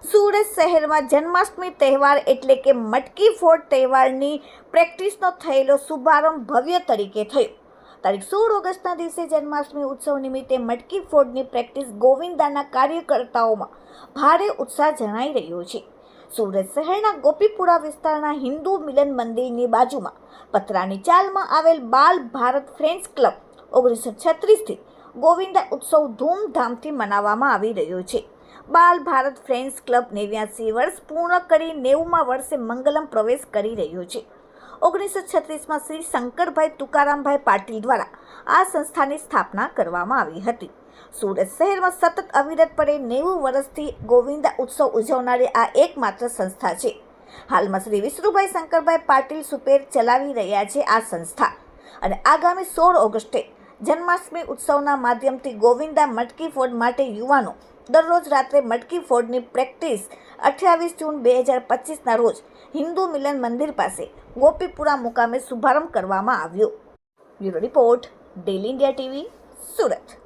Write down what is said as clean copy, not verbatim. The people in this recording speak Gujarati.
સુરત શહેરમાં જન્માષ્ટમી તહેવાર એટલે કે મટકી ફોડ તહેવારની પ્રેક્ટિસનો થયેલો શુભારંભ ભવ્ય તરીકે થયો. તારીખ 16 ઓગસ્ટના દિવસે જન્માષ્ટમી ઉત્સવ નિમિત્તે મટકી ફોડની પ્રેક્ટિસ ગોવિંદાના કાર્યકર્તાઓમાં ભારે ઉત્સાહ જણાઈ રહ્યો છે. સુરત શહેરના ગોપીપુરા વિસ્તારના હિન્દુ મિલન મંદિરની બાજુમાં પતરાની ચાલમાં આવેલ બાલ ભારત ફ્રેન્ડ્સ ક્લબ 1936થી ગોવિંદા ઉત્સવ ધૂમધામથી મનાવવામાં આવી રહ્યો છે. બાલ ભારત ફ્રેન્ડ્સ ક્લબ 89 વર્ષ પૂર્ણ કરી 90મા વર્ષે મંગલમ પ્રવેશ કરી રહ્યો છે. 1936માં શ્રી શંકરભાઈ તુકારામભાઈ પાટીલ દ્વારા આ સંસ્થાની સ્થાપના કરવામાં આવી હતી. સુરત શહેરમાં સતત અવિરતપણે 90 વર્ષથી ગોવિંદા ઉત્સવ ઉજવનારી આ એકમાત્ર સંસ્થા છે. હાલમાં શ્રી વિષ્ણુભાઈ શંકરભાઈ પાટીલ સુપેર ચલાવી રહ્યા છે આ સંસ્થા અને આગામી 16 ઓગસ્ટે જન્માષ્ટમી ઉત્સવના માધ્યમથી ગોવિંદા મટકી ફોડ માટે યુવાનો દરરોજ રાત્રે મટકી ફોડની પ્રેક્ટિસ 28 જૂન 2025ના રોજ હિન્દુ મિલન મંદિર પાસે ગોપીપુરા મુકામે શુભારંભ કરવામાં આવ્યો. Bureau report, daily India TV, Surat.